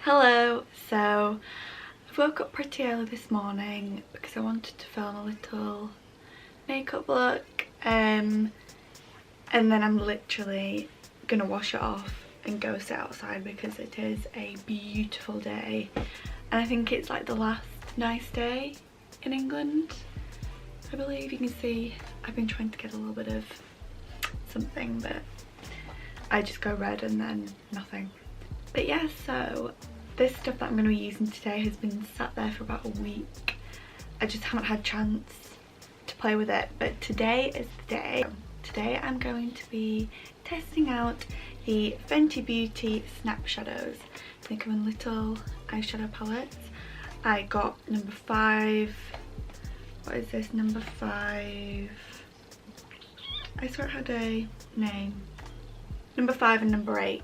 Hello. So I woke up pretty early this morning because I wanted to film a little makeup look, and then I'm literally gonna wash it off and go sit outside because it is a beautiful day, and I think it's like the last nice day in England, I believe. You can see I've been trying to get a little bit of something, but I just go red and then nothing. But yeah, so this stuff that I'm going to be using today has been sat there for about a week. I just haven't had a chance to play with it, but today is the day. Today I'm going to be testing out the Fenty Beauty Snap Shadows. They come in little eyeshadow palettes. I got number 5. What is this? Number 5. I swear it had a name. Number 5 and number 8.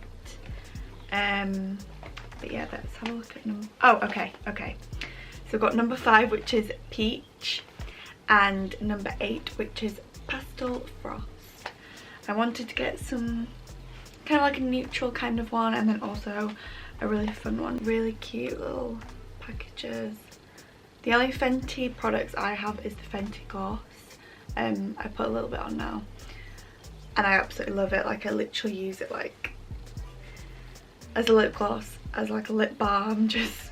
But yeah, let's have a look at number. Oh, okay. So I've got number 5, which is Peach, and number 8, which is Pastel Frost. I wanted to get some kind of like a neutral kind of one, and then also a really fun one. Really cute little packages. The only Fenty products I have is the Fenty Gloss. I put a little bit on now, and I absolutely love it. Like, I literally use it like as a lip gloss, as like a lip balm, just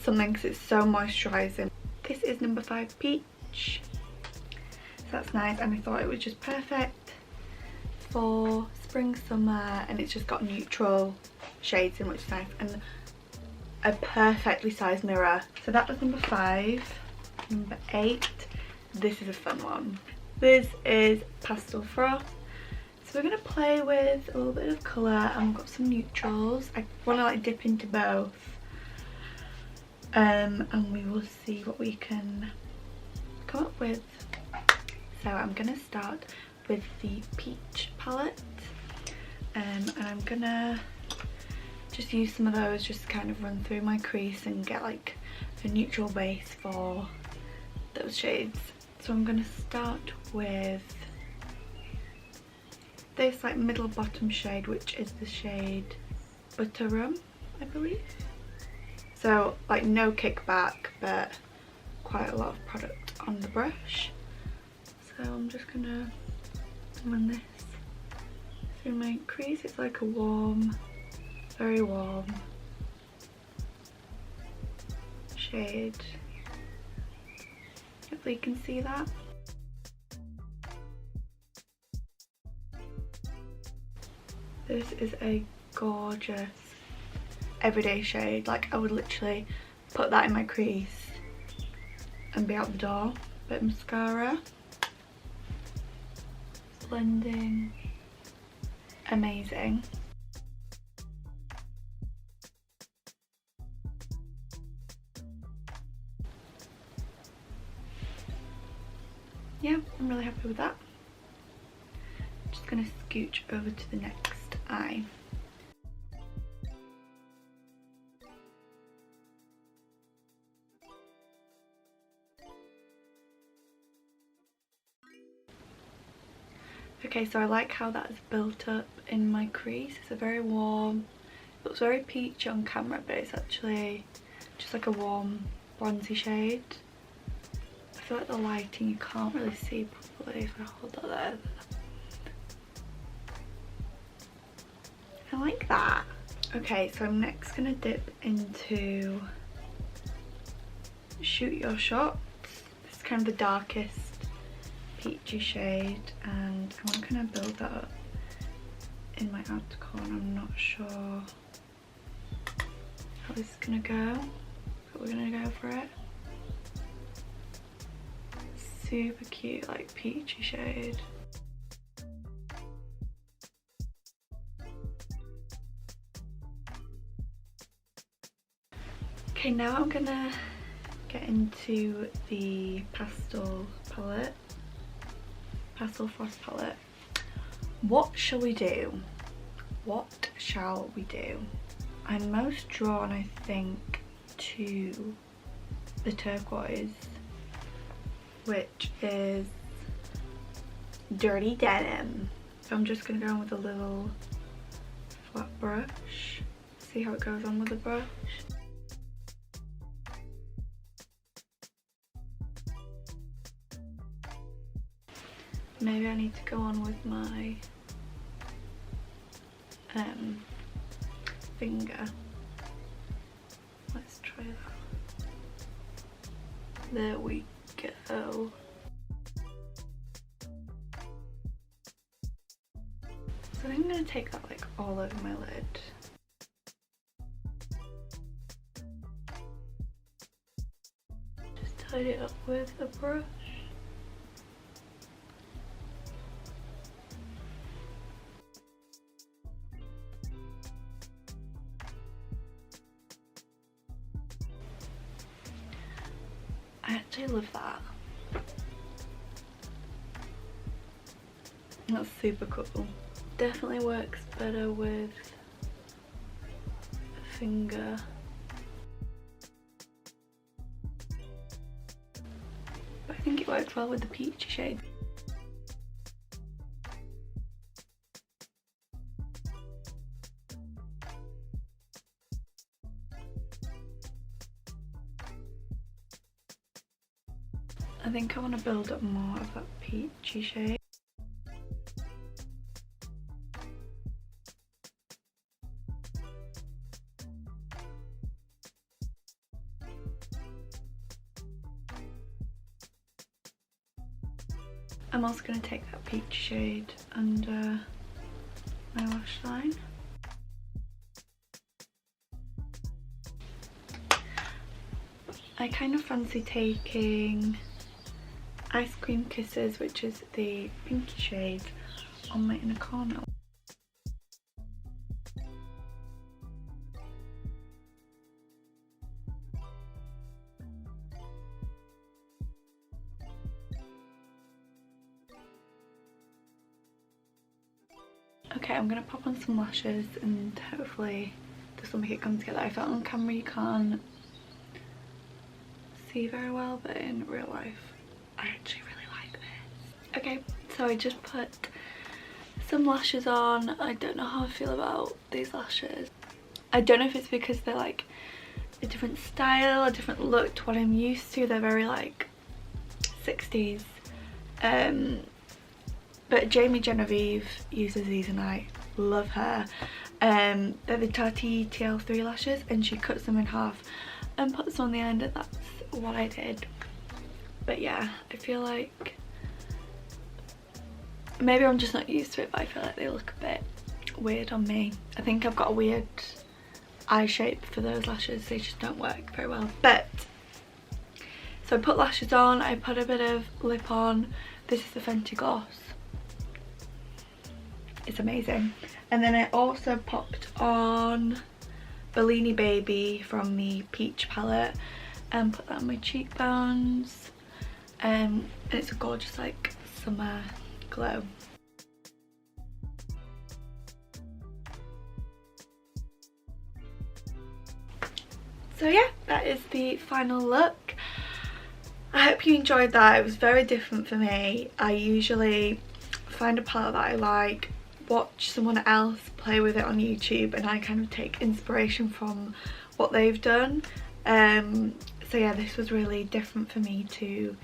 something, because it's so moisturising. This is number 5 Peach, so that's nice, and I thought it was just perfect for spring, summer, and it's just got neutral shades in, which is nice, and a perfectly sized mirror. So that was number 5. Number 8, this is a fun one. This is Pastel Frost. So we're going to play with a little bit of colour, and we've got some neutrals. I want to like dip into both, and we will see what we can come up with. So I'm going to start with the Peach palette, and I'm going to just use some of those just to kind of run through my crease and get like a neutral base for those shades. So I'm going to start with this like middle bottom shade, which is the shade Butter Rum, I believe. So like no kickback, but quite a lot of product on the brush. So I'm just gonna run this through my crease. It's like a warm, very warm shade. Hopefully you can see that. This is a gorgeous everyday shade. Like, I would literally put that in my crease and be out the door. Bit of mascara. Blending. Amazing. Yeah, I'm really happy with that. Just gonna scooch over to the next eye. Okay, so I like how that is built up in my crease. It's a very warm, it looks very peachy on camera, but it's actually just like a warm bronzy shade. I feel like the lighting you can't really see properly if I hold that there. I like that. Okay, so I'm next gonna dip into Shoot Your Shot. This is kind of the darkest peachy shade, and I'm gonna build that up in my outer corner. I'm not sure how this is gonna go, but we're gonna go for it. Super cute, like peachy shade. Okay, now I'm gonna get into the Pastel palette, Pastel Frost palette. What shall we do? What shall we do? I'm most drawn, I think, to the turquoise, which is Dirty Denim. So I'm just gonna go in with a little flat brush. see how it goes on with the brush. Maybe I need to go on with my finger. Let's try that. There we go. So I'm going to take that like all over my lid. Just tidy it up with a brush. I actually love that. That's super cool. Definitely works better with a finger. But I think it works well with the peachy shade. I think I want to build up more of that peachy shade. I'm also going to take that peach shade under my lash line. I kind of fancy taking Ice Cream Kisses, which is the pinky shade, on my inner corner. Okay, I'm going to pop on some lashes and hopefully this will make it come together. I felt on camera you can't see very well, but in real life I actually really like this. Okay, so I just put some lashes on. I don't know how I feel about these lashes. I don't know if it's because they're like a different style, a different look to what I'm used to. They're very like 60s. But Jamie Genevieve uses these and I love her. They're the Tati TL3 lashes and she cuts them in half and puts them on the end, and that's what I did. But yeah, I feel like maybe I'm just not used to it, but I feel like they look a bit weird on me. I think I've got a weird eye shape for those lashes. They just don't work very well. But so I put lashes on, I put a bit of lip on. This is the Fenty gloss. It's amazing. And then I also popped on Bellini Baby from the Peach palette and put that on my cheekbones. And it's a gorgeous like summer glow. So yeah, that is the final look. I hope you enjoyed that. It was very different for me. I usually find a palette that I like, watch someone else play with it on YouTube, and I kind of take inspiration from what they've done. So yeah, this was really different for me to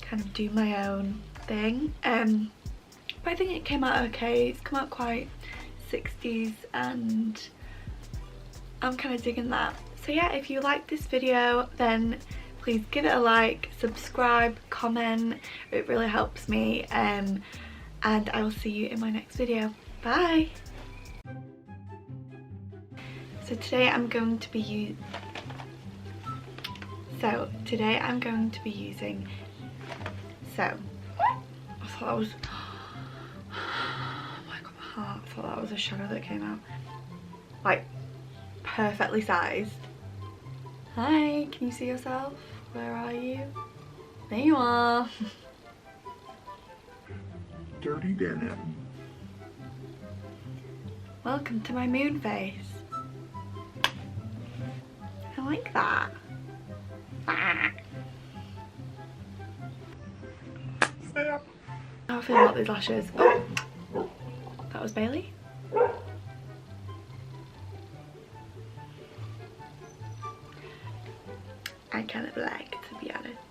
kind of do my own thing. But I think it came out okay. It's come out quite 60s and I'm kind of digging that. So yeah, if you like this video then please give it a like, subscribe, comment. It really helps me. And I will see you in my next video. Bye! So today I'm going to be using I thought that was oh my god, my heart. I thought that was a shadow that came out. Like perfectly sized. Hi, can you see yourself? Where are you? There you are. Dirty denim. Welcome to my moon face. I like that. How I feel about these lashes. Oh, that was Bailey. I kind of like, to be honest.